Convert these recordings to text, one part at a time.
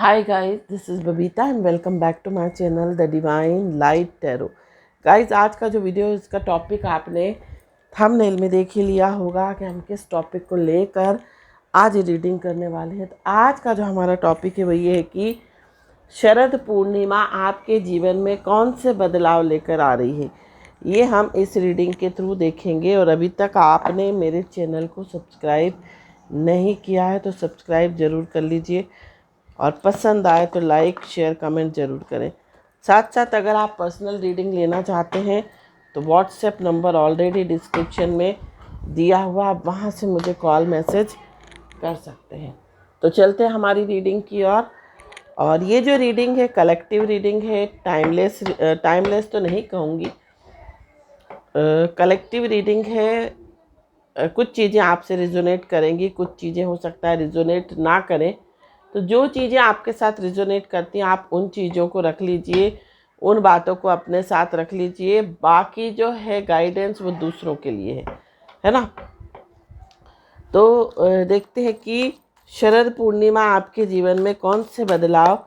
Hi guys, this is Babita and welcome back to my channel The Divine Light Tarot। Guys आज का जो video है इसका topic आपने थंबनेल में देख ही लिया होगा कि हम किस टॉपिक को लेकर आज रीडिंग करने वाले हैं। तो आज का जो हमारा टॉपिक है वो ये है कि शरद पूर्णिमा आपके जीवन में कौन से बदलाव लेकर आ रही है। ये हम इस रीडिंग के थ्रू देखेंगे। और अभी तक आपने मेरे चैनल को सब्सक्राइब नहीं किया है तो सब्सक्राइब ज़रूर कर लीजिए और पसंद आए तो लाइक शेयर कमेंट ज़रूर करें। साथ साथ अगर आप पर्सनल रीडिंग लेना चाहते हैं तो व्हाट्सएप नंबर ऑलरेडी डिस्क्रिप्शन में दिया हुआ, आप वहाँ से मुझे कॉल मैसेज कर सकते हैं। तो चलते हैं हमारी रीडिंग की ओर। और ये जो रीडिंग है कलेक्टिव रीडिंग है, टाइमलेस तो नहीं कहूँगी, कलेक्टिव रीडिंग है। कुछ चीज़ें आपसे रिजोनेट करेंगी, कुछ चीज़ें हो सकता है रिजोनेट ना करें। तो जो चीज़ें आपके साथ रिजोनेट करती हैं आप उन चीज़ों को रख लीजिए, उन बातों को अपने साथ रख लीजिए। बाकी जो है गाइडेंस वो दूसरों के लिए है ना। तो देखते हैं कि शरद पूर्णिमा आपके जीवन में कौन से बदलाव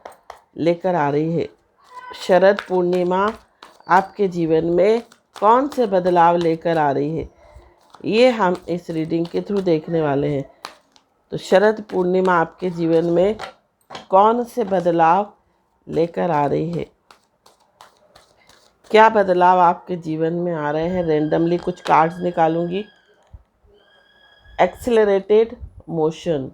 लेकर आ रही है। शरद पूर्णिमा आपके जीवन में कौन से बदलाव लेकर आ रही है, ये हम इस रीडिंग के थ्रू देखने वाले हैं। तो शरद पूर्णिमा आपके जीवन में कौन से बदलाव लेकर आ रही है, क्या बदलाव आपके जीवन में आ रहे हैं। रेंडमली कुछ कार्ड्स निकालूंगी। Accelerated motion.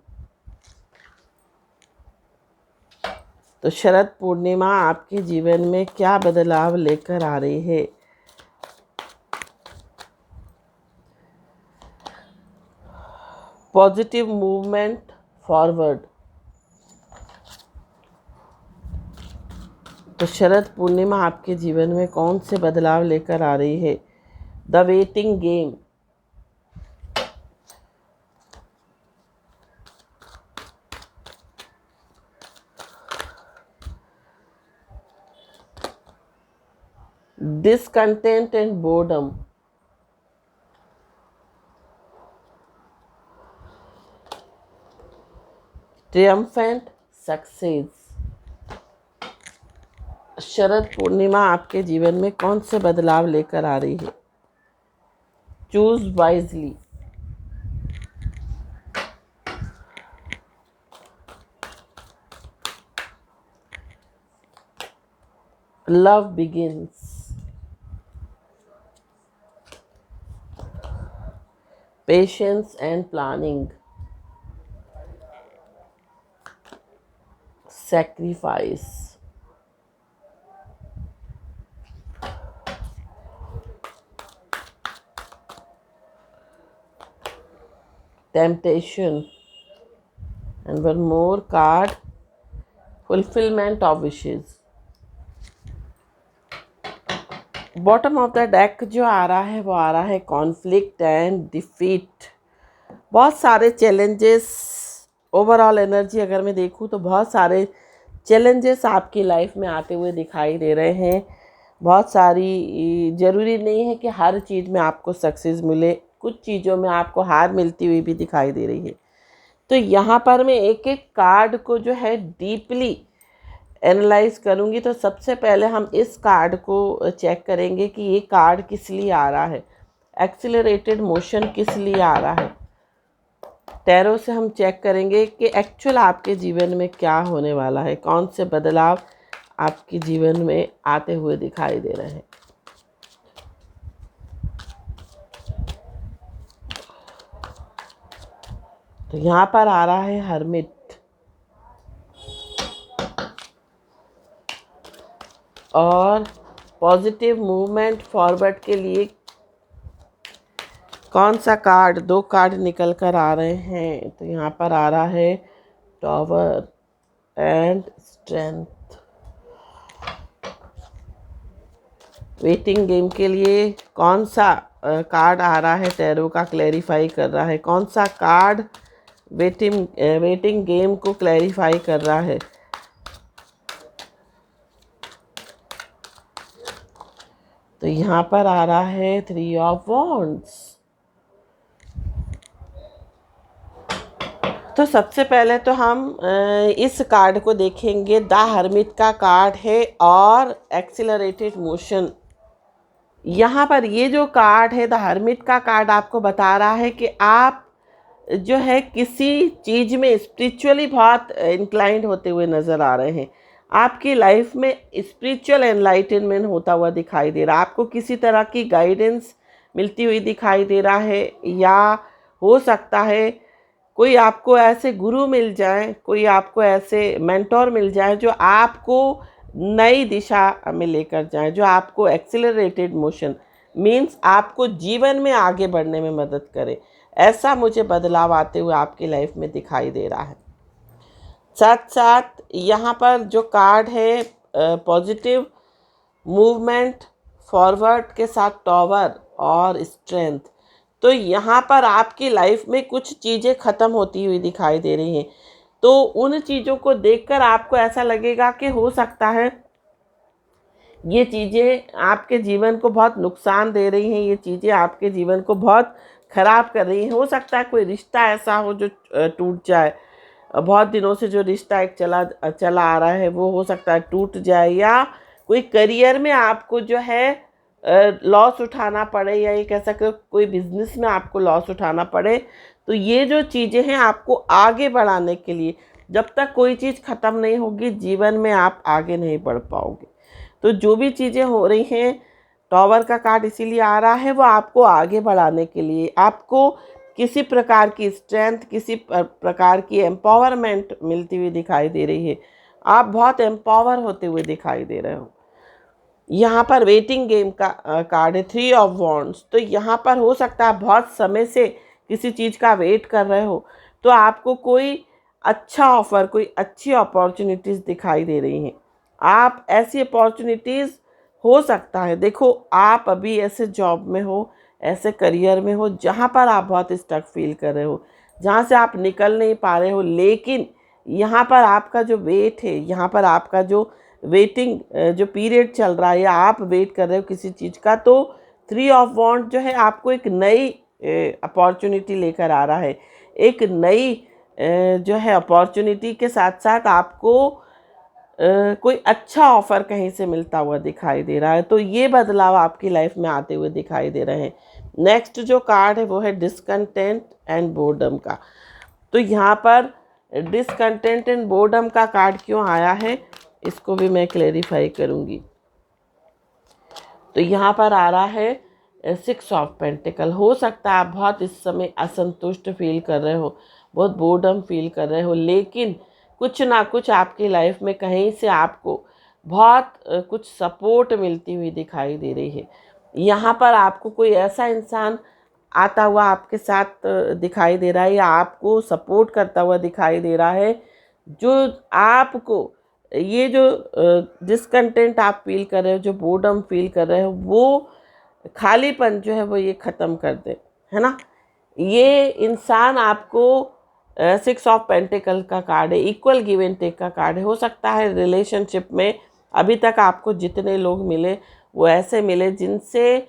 तो शरद पूर्णिमा आपके जीवन में क्या बदलाव लेकर आ रही है। Positive movement forward. तो शरद पूर्णिमा आपके जीवन में कौन से बदलाव लेकर आ रही है। The waiting game. Discontent and boredom. Triumphant success. Sharad Purnima आपके जीवन में कौन से बदलाव लेकर आ रही है। Choose wisely. Love begins. Patience and planning. sacrifice। temptation। and one more card, fulfillment of wishes। Bottom of the deck जो आ रहा है वो आ रहा है कॉन्फ्लिक्ट एंड डिफीट। बहुत सारे चैलेंजेस, ओवरऑल एनर्जी अगर मैं देखूँ तो बहुत सारे चैलेंजेस आपकी लाइफ में आते हुए दिखाई दे रहे हैं। बहुत सारी, ज़रूरी नहीं है कि हर चीज़ में आपको सक्सेस मिले, कुछ चीज़ों में आपको हार मिलती हुई भी दिखाई दे रही है। तो यहाँ पर मैं एक एक कार्ड को जो है डीपली एनालाइज करूँगी। तो सबसे पहले हम इस कार्ड को चेक करेंगे कि ये कार्ड किस लिए आ रहा है, एक्सीलरेटेड मोशन किस लिए आ रहा है। टैरो से हम चेक करेंगे कि एक्चुअल आपके जीवन में क्या होने वाला है, कौन से बदलाव आपके जीवन में आते हुए दिखाई दे रहे हैं। तो यहाँ पर आ रहा है हर्मिट। और पॉजिटिव मूवमेंट फॉरवर्ड के लिए कौन सा कार्ड, दो कार्ड निकल कर आ रहे हैं। तो यहाँ पर आ रहा है tower and strength. Waiting game के लिए कौन सा कार्ड आ रहा है, टैरो का क्लैरिफाई कर रहा है। कौन सा कार्ड वेटिंग गेम को क्लैरिफाई कर रहा है। तो यहाँ पर आ रहा है 3 ऑफ वॉन्ड्स। तो सबसे पहले तो हम इस कार्ड को देखेंगे। द हर्मिट का कार्ड है और एक्सीलरेटेड मोशन। यहाँ पर ये जो कार्ड है द हर्मिट का कार्ड आपको बता रहा है कि आप जो है किसी चीज़ में स्पिरिचुअली बहुत इंक्लाइंड होते हुए नज़र आ रहे हैं। आपकी लाइफ में स्पिरिचुअल एनलाइटनमेंट होता हुआ दिखाई दे रहा है। आपको किसी तरह की गाइडेंस मिलती हुई दिखाई दे रहा है, या हो सकता है कोई आपको ऐसे गुरु मिल जाए, कोई आपको ऐसे मेंटोर मिल जाए जो आपको नई दिशा में लेकर जाए, जो आपको एक्सीलरेटेड मोशन मीन्स आपको जीवन में आगे बढ़ने में मदद करे। ऐसा मुझे बदलाव आते हुए आपकी लाइफ में दिखाई दे रहा है। साथ साथ यहाँ पर जो कार्ड है पॉजिटिव मूवमेंट फॉरवर्ड के साथ टॉवर और स्ट्रेंथ। तो यहाँ पर आपकी लाइफ में कुछ चीज़ें ख़त्म होती हुई दिखाई दे रही हैं। तो उन चीज़ों को देखकर आपको ऐसा लगेगा कि हो सकता है ये चीज़ें आपके जीवन को बहुत नुकसान दे रही हैं, ये चीज़ें आपके जीवन को बहुत ख़राब कर रही हैं। हो सकता है कोई रिश्ता ऐसा हो जो टूट जाए, बहुत दिनों से जो रिश्ता एक चला आ रहा है वो हो सकता है टूट जाए, या कोई करियर में आपको जो है लॉस उठाना पड़े, या ये कह सकते कोई बिजनेस में आपको लॉस उठाना पड़े। तो ये जो चीज़ें हैं आपको आगे बढ़ाने के लिए, जब तक कोई चीज़ ख़त्म नहीं होगी जीवन में आप आगे नहीं बढ़ पाओगे। तो जो भी चीज़ें हो रही हैं, टॉवर का कार्ड इसीलिए आ रहा है, वो आपको आगे बढ़ाने के लिए, आपको किसी प्रकार की स्ट्रेंथ, किसी प्रकार की एम्पावरमेंट मिलती हुई दिखाई दे रही है। आप बहुत एम्पावर होते हुए दिखाई दे रहे हो। यहाँ पर वेटिंग गेम का कार्ड है 3 ऑफ वॉन्ड्स। तो यहाँ पर हो सकता है बहुत समय से किसी चीज़ का वेट कर रहे हो, तो आपको कोई अच्छा ऑफ़र, कोई अच्छी अपॉर्चुनिटीज़ दिखाई दे रही हैं। आप ऐसी अपॉर्चुनिटीज़ हो सकता है, देखो आप अभी ऐसे जॉब में हो, ऐसे करियर में हो जहाँ पर आप बहुत स्टक फील कर रहे हो, जहाँ से आप निकल नहीं पा रहे हो, लेकिन यहाँ पर आपका जो वेट है, यहाँ पर आपका जो वेटिंग जो पीरियड चल रहा है, या आप वेट कर रहे हो किसी चीज़ का, तो 3 ऑफ वॉन्ड जो है आपको एक नई अपॉर्चुनिटी लेकर आ रहा है। एक नई जो है अपॉर्चुनिटी के साथ साथ आपको कोई अच्छा ऑफ़र कहीं से मिलता हुआ दिखाई दे रहा है। तो ये बदलाव आपकी लाइफ में आते हुए दिखाई दे रहे हैं। नेक्स्ट जो कार्ड है वो है डिसकंटेंट एंड बोर्डम का। तो यहाँ पर डिसकंटेंट एंड बोर्डम का कार्ड क्यों आया है, इसको भी मैं क्लेरिफाई करूँगी। तो यहाँ पर आ रहा है 6 ऑफ पेंटिकल। हो सकता है आप बहुत इस समय असंतुष्ट फील कर रहे हो, बहुत बोर्डम फील कर रहे हो, लेकिन कुछ ना कुछ आपकी लाइफ में कहीं से आपको बहुत कुछ सपोर्ट मिलती हुई दिखाई दे रही है। यहाँ पर आपको कोई ऐसा इंसान आता हुआ आपके साथ दिखाई दे रहा है, या आपको सपोर्ट करता हुआ दिखाई दे रहा है, जो आपको ये जो डिसकंटेंट आप फील कर रहे हो, जो बोर्डम फील कर रहे हो, वो खालीपन जो है वो ये ख़त्म कर दे, है ना। ये इंसान आपको 6 ऑफ पेंटिकल का कार्ड है, इक्वल गिव एंड टेक का कार्ड है। हो सकता है रिलेशनशिप में अभी तक आपको जितने लोग मिले वो ऐसे मिले जिनसे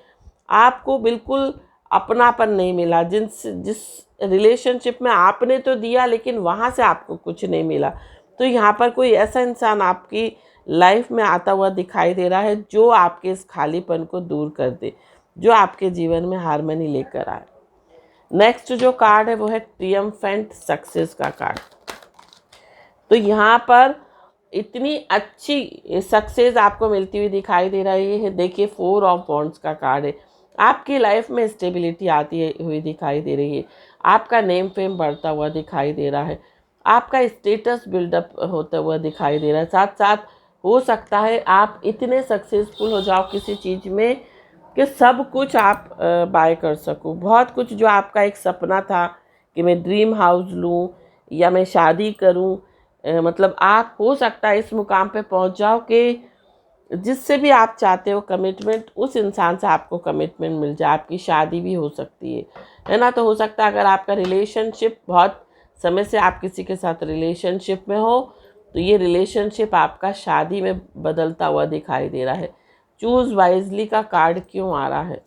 आपको बिल्कुल अपनापन नहीं मिला, जिस रिलेशनशिप में आपने तो दिया लेकिन वहाँ से आपको कुछ नहीं मिला। तो यहाँ पर कोई ऐसा इंसान आपकी लाइफ में आता हुआ दिखाई दे रहा है जो आपके इस खालीपन को दूर कर दे, जो आपके जीवन में हार्मनी लेकर आए। नेक्स्ट जो कार्ड है वो है ट्रियम्फेंट सक्सेस का कार्ड। तो यहाँ पर इतनी अच्छी सक्सेस आपको मिलती हुई दिखाई दे रही है। देखिए 4 ऑफ वॉन्ड्स का कार्ड है। आपकी लाइफ में स्टेबिलिटी आती हुई दिखाई दे रही है, आपका नेम फेम बढ़ता हुआ दिखाई दे रहा है, आपका स्टेटस बिल्डअप होता हुआ दिखाई दे रहा है। साथ साथ हो सकता है आप इतने सक्सेसफुल हो जाओ किसी चीज़ में कि सब कुछ आप बाय कर सको। बहुत कुछ जो आपका एक सपना था कि मैं ड्रीम हाउस लूँ या मैं शादी करूँ, मतलब आप हो सकता है इस मुकाम पे पहुंच जाओ कि जिससे भी आप चाहते हो कमिटमेंट, उस इंसान से आपको कमिटमेंट मिल जाए, आपकी शादी भी हो सकती है ना। तो हो सकता है अगर आपका रिलेशनशिप, बहुत समय से आप किसी के साथ रिलेशनशिप में हो, तो ये रिलेशनशिप आपका शादी में बदलता हुआ दिखाई दे रहा है। चूज़ वाइजली का कार्ड क्यों आ रहा है?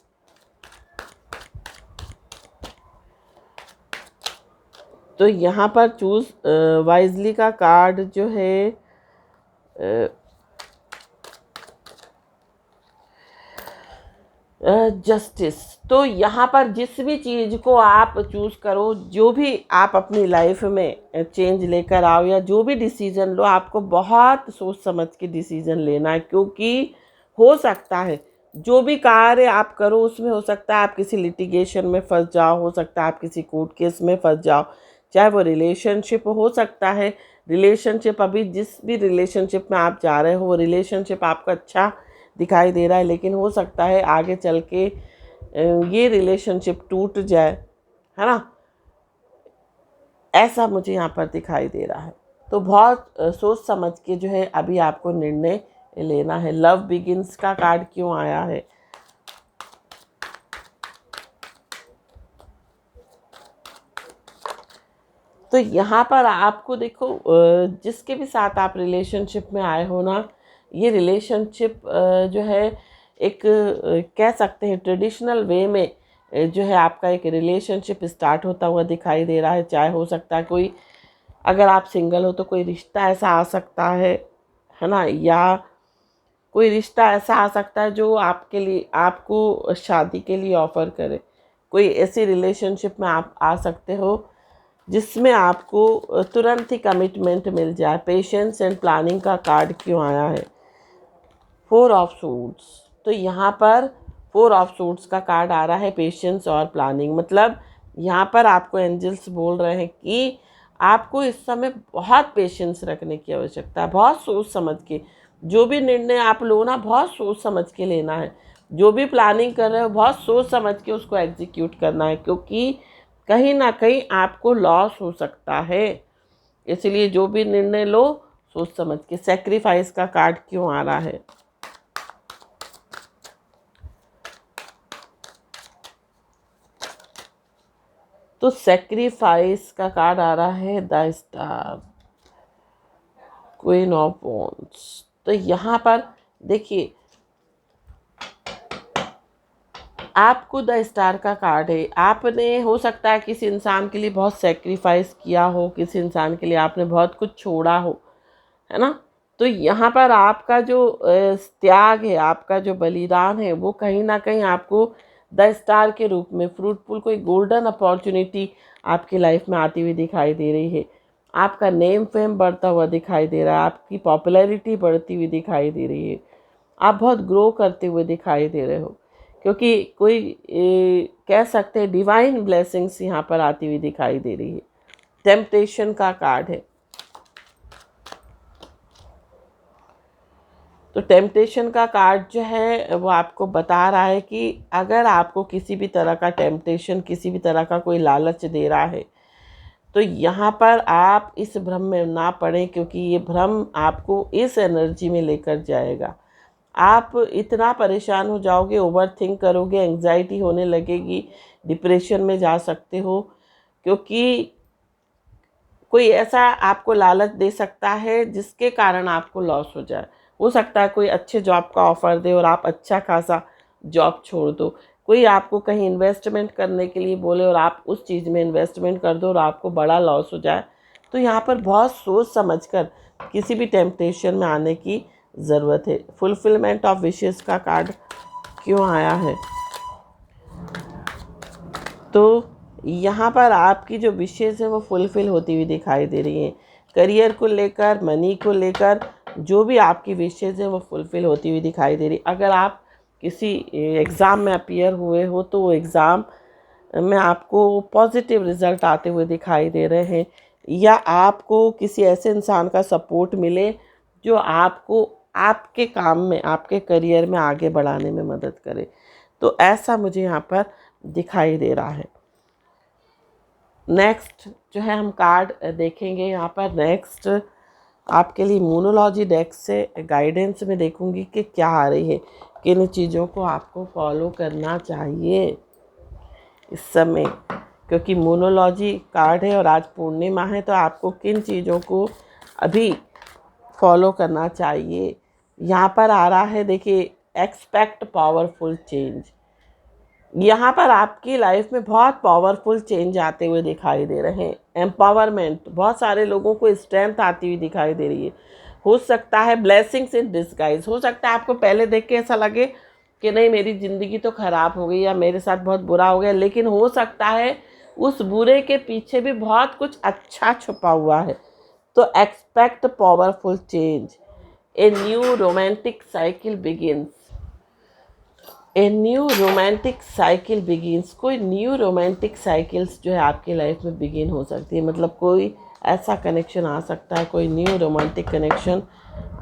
तो यहाँ पर चूज़ वाइजली का कार्ड जो है जस्टिस। तो यहाँ पर जिस भी चीज़ को आप चूज़ करो, जो भी आप अपनी लाइफ में चेंज लेकर आओ या जो भी डिसीज़न लो, आपको बहुत सोच समझ के डिसीज़न लेना है, क्योंकि हो सकता है जो भी कार्य आप करो उसमें हो सकता है आप किसी लिटिगेशन में फंस जाओ, हो सकता है आप किसी कोर्ट केस में फंस जाओ, चाहे वो रिलेशनशिप हो सकता है। रिलेशनशिप, अभी जिस भी रिलेशनशिप में आप जा रहे हो वो रिलेशनशिप आपको अच्छा दिखाई दे रहा है, लेकिन हो सकता है आगे चल के ये रिलेशनशिप टूट जाए, है ना, ऐसा मुझे यहाँ पर दिखाई दे रहा है। तो बहुत सोच समझ के जो है अभी आपको निर्णय लेना है। लव बिगिंस का कार्ड क्यों आया है? तो यहाँ पर आपको देखो, जिसके भी साथ आप रिलेशनशिप में आए हो ना, ये रिलेशनशिप जो है एक कह सकते हैं ट्रेडिशनल वे में जो है आपका एक रिलेशनशिप स्टार्ट होता हुआ दिखाई दे रहा है। चाहे हो सकता है कोई, अगर आप सिंगल हो तो कोई रिश्ता ऐसा आ सकता है ना, या कोई रिश्ता ऐसा आ सकता है जो आपके लिए, आपको शादी के लिए ऑफ़र करे। कोई ऐसी रिलेशनशिप में आप आ सकते हो जिसमें आपको तुरंत ही कमिटमेंट मिल जाए। पेशेंस एंड प्लानिंग का कार्ड क्यों आया है? 4 ऑफ सूट्स। तो यहाँ पर 4 ऑफ सूट्स का कार्ड आ रहा है, पेशेंस और प्लानिंग। मतलब यहाँ पर आपको एंजल्स बोल रहे हैं कि आपको इस समय बहुत पेशेंस रखने की आवश्यकता है, बहुत सोच समझ के जो भी निर्णय आप लो ना, बहुत सोच समझ के लेना है। जो भी प्लानिंग कर रहे हो बहुत सोच समझ के उसको एग्जीक्यूट करना है, क्योंकि कहीं ना कहीं आपको लॉस हो सकता है। इसलिए जो भी निर्णय लो सोच समझ के। सेक्रीफाइस का कार्ड क्यों आ रहा है? तो सेक्रीफाइस का कार्ड आ रहा है the star, queen of wands. तो यहाँ पर देखिए, आपको द स्टार का कार्ड है। आपने हो सकता है किसी इंसान के लिए बहुत सेक्रीफाइस किया हो, किसी इंसान के लिए आपने बहुत कुछ छोड़ा हो, है ना। तो यहाँ पर आपका जो त्याग है, आपका जो बलिदान है, वो कहीं ना कहीं आपको द स्टार के रूप में फ्रूटफुल कोई गोल्डन अपॉर्चुनिटी आपकी लाइफ में आती हुई दिखाई दे रही है। आपका नेम फेम बढ़ता हुआ दिखाई दे रहा है, आपकी पॉपुलैरिटी बढ़ती हुई दिखाई दे रही है, आप बहुत ग्रो करते हुए दिखाई दे रहे हो, क्योंकि कोई कह सकते हैं डिवाइन ब्लेसिंग्स यहाँ पर आती हुई दिखाई दे रही है। टेम्पटेशन का कार्ड है। तो टेम्पटेशन का कार्ड जो है वो आपको बता रहा है कि अगर आपको किसी भी तरह का टेम्पटेशन, किसी भी तरह का कोई लालच दे रहा है, तो यहाँ पर आप इस भ्रम में ना पड़ें, क्योंकि ये भ्रम आपको इस एनर्जी में लेकर जाएगा। आप इतना परेशान हो जाओगे, ओवर थिंक करोगे, एंग्जाइटी होने लगेगी, डिप्रेशन में जा सकते हो, क्योंकि कोई ऐसा आपको लालच दे सकता है जिसके कारण आपको लॉस हो जाए। हो सकता है कोई अच्छे जॉब का ऑफ़र दे और आप अच्छा खासा जॉब छोड़ दो। कोई आपको कहीं इन्वेस्टमेंट करने के लिए बोले और आप उस चीज़ में इन्वेस्टमेंट कर दो और आपको बड़ा लॉस हो जाए। तो यहाँ पर बहुत सोच समझकर किसी भी टेम्पटेशन में आने की ज़रूरत है। फुलफिलमेंट ऑफ विशेस का कार्ड क्यों आया है? तो यहाँ पर आपकी जो विशेज़ है वो फुलफ़िल होती हुई दिखाई दे रही हैं। करियर को लेकर, मनी को लेकर जो भी आपकी विशेज़ है वो फुलफ़िल होती हुई दिखाई दे रही। अगर आप किसी एग्ज़ाम में अपीयर हुए हो तो वो एग्ज़ाम में आपको पॉजिटिव रिज़ल्ट आते हुए दिखाई दे रहे हैं, या आपको किसी ऐसे इंसान का सपोर्ट मिले जो आपको आपके काम में, आपके करियर में आगे बढ़ाने में मदद करे। तो ऐसा मुझे यहाँ पर दिखाई दे रहा है। नेक्स्ट जो है हम कार्ड देखेंगे यहाँ पर। नेक्स्ट आपके लिए मूनोलॉजी डेक से गाइडेंस में देखूंगी कि क्या आ रही है, किन चीज़ों को आपको फॉलो करना चाहिए इस समय, क्योंकि मूनोलॉजी कार्ड है और आज पूर्णिमा है, तो आपको किन चीज़ों को अभी फॉलो करना चाहिए। यहाँ पर आ रहा है, देखिए, एक्सपेक्ट पावरफुल चेंज। यहाँ पर आपकी लाइफ में बहुत पावरफुल चेंज आते हुए दिखाई दे रहे हैं। एम्पावरमेंट, बहुत सारे लोगों को स्ट्रेंथ आती हुई दिखाई दे रही है। हो सकता है ब्लेसिंग्स इन डिस्गाइज, हो सकता है आपको पहले देख के ऐसा लगे कि नहीं मेरी ज़िंदगी तो ख़राब हो गई या मेरे साथ बहुत बुरा हो गया, लेकिन हो सकता है उस बुरे के पीछे भी बहुत कुछ अच्छा छुपा हुआ है। तो expect powerful change. A new romantic cycle begins. A new romantic cycle begins. कोई न्यू रोमांटिक साइकिल्स जो है आपकी लाइफ में बिगिन हो सकती है, मतलब कोई ऐसा कनेक्शन आ सकता है, कोई न्यू रोमांटिक कनेक्शन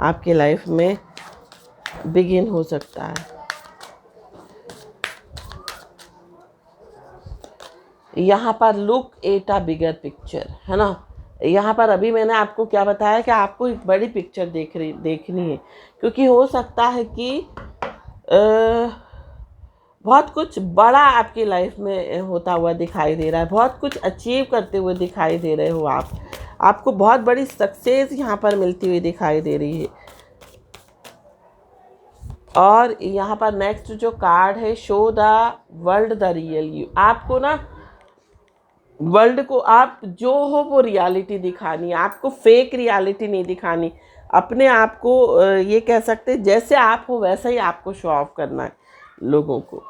आपकी लाइफ में बिगिन हो सकता है। यहाँ पर look at a bigger picture, है ना। यहाँ पर अभी मैंने आपको क्या बताया कि आपको एक बड़ी पिक्चर देखनी है, क्योंकि हो सकता है कि बहुत कुछ बड़ा आपकी लाइफ में होता हुआ दिखाई दे रहा है, बहुत कुछ अचीव करते हुए दिखाई दे रहे हो आप। आपको बहुत बड़ी सक्सेस यहाँ पर मिलती हुई दिखाई दे रही है। और यहाँ पर नेक्स्ट जो कार्ड है, show the world the real you. आपको ना वर्ल्ड को आप जो हो वो रियलिटी दिखानी है, आपको फेक रियलिटी नहीं दिखानी। अपने आप को ये कह सकते हैं जैसे आप हो वैसा ही आपको शो ऑफ करना है लोगों को।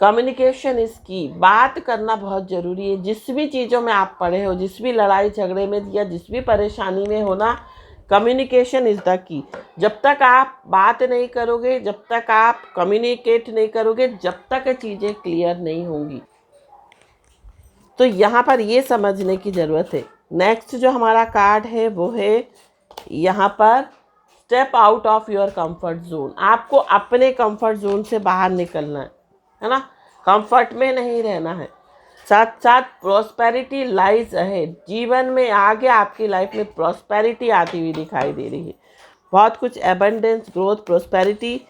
कम्युनिकेशन इज की। बात करना बहुत ज़रूरी है। जिस भी चीज़ों में आप पड़े हो, जिस भी लड़ाई झगड़े में या जिस भी परेशानी में हो ना, कम्युनिकेशन इज़ द की। जब तक आप बात नहीं करोगे, जब तक आप कम्युनिकेट नहीं करोगे, जब तक चीज़ें क्लियर नहीं होंगी। तो यहाँ पर ये समझने की ज़रूरत है। नेक्स्ट जो हमारा कार्ड है वो है यहाँ पर step out of your comfort zone. आपको अपने कंफर्ट जोन से बाहर निकलना है ना, कंफर्ट में नहीं रहना है। साथ साथ प्रॉस्पेरिटी लाइज अहेड। जीवन में आगे आपकी लाइफ में प्रॉस्पेरिटी आती हुई दिखाई दे रही है। बहुत कुछ एबंडेंस, ग्रोथ, प्रॉस्पेरिटी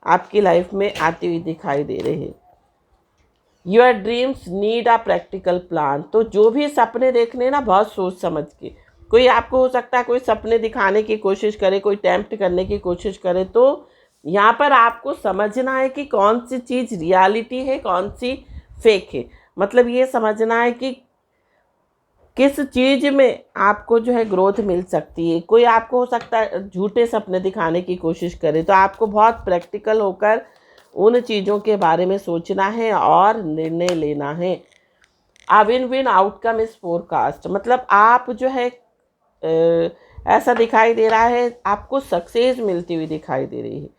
आपकी लाइफ में आती हुई दिखाई दे रही है। Your dreams need a practical plan. तो जो भी सपने देखने ना, बहुत सोच समझ के। कोई आपको हो सकता है कोई सपने दिखाने की कोशिश करे, कोई टेम्प्ट करने की कोशिश करे, तो यहाँ पर आपको समझना है कि कौन सी चीज़ रियलिटी है, कौन सी फेक है। मतलब ये समझना है कि किस चीज़ में आपको जो है ग्रोथ मिल सकती है। कोई आपको हो सकता है झूठे सपने दिखाने की कोशिश करे, तो आपको बहुत प्रैक्टिकल होकर उन चीज़ों के बारे में सोचना है और निर्णय लेना है। A win win outcome is forecast. मतलब आप जो है ऐसा दिखाई दे रहा है, आपको सक्सेस मिलती हुई दिखाई दे रही है।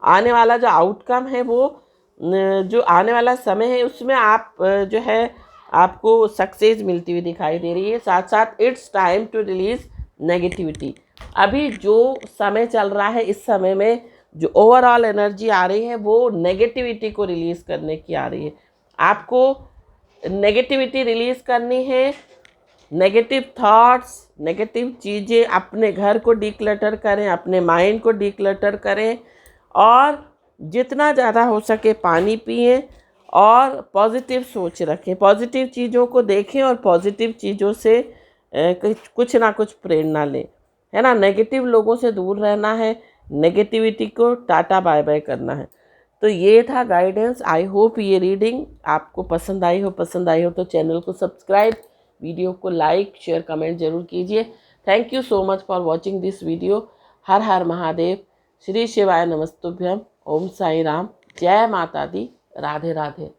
आने वाला जो आउटकम है वो जो आने वाला समय है उसमें आप जो है आपको सक्सेस मिलती हुई दिखाई दे रही है। साथ साथ it's time to release negativity. अभी जो समय चल रहा है, इस समय में जो ओवरऑल एनर्जी आ रही है वो नेगेटिविटी को रिलीज़ करने की आ रही है। आपको नेगेटिविटी रिलीज़ करनी है। नेगेटिव थॉट्स, नेगेटिव चीज़ें, अपने घर को डिक्लटर करें, अपने माइंड को डिक्लटर करें और जितना ज़्यादा हो सके पानी पिएं और पॉजिटिव सोच रखें, पॉजिटिव चीज़ों को देखें और पॉजिटिव चीज़ों से कुछ ना कुछ प्रेरणा लें, है ना। नेगेटिव लोगों से दूर रहना है, नेगेटिविटी को टाटा बाय बाय करना है। तो ये था गाइडेंस। आई होप ये रीडिंग आपको पसंद आई हो तो चैनल को सब्सक्राइब, वीडियो को लाइक, शेयर, कमेंट जरूर कीजिए। Thank you so much for watching this video. हर हर महादेव, श्री शिवाय नमस्तुभ्यम, ओम साई राम, जय माता दी, राधे राधे।